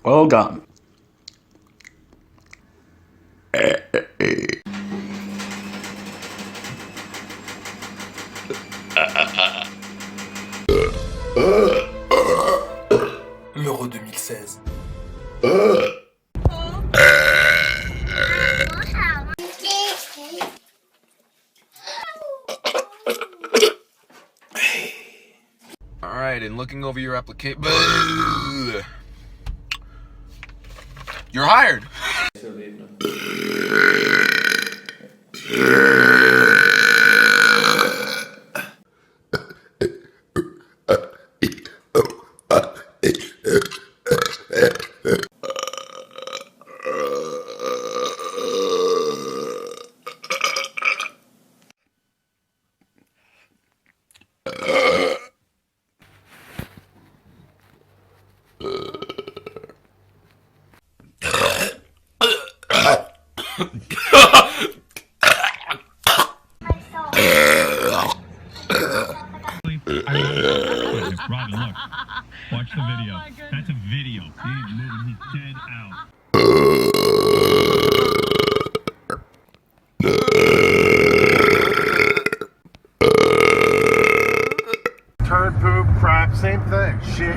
Well done. L'Euro 2016. Alright, and looking over your application. You're hired! Robin, look. Watch the video. That's a video. He's moving. He's dead out. Turd, poop, crap, same thing. Shit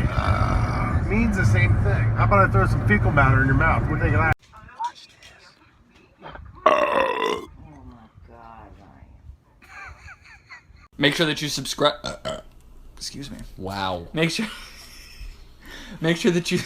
means the same thing. How about I throw some fecal matter in your mouth? What do you think of that? Oh my God, make sure that you subscribe. Excuse me. Wow. Make sure that you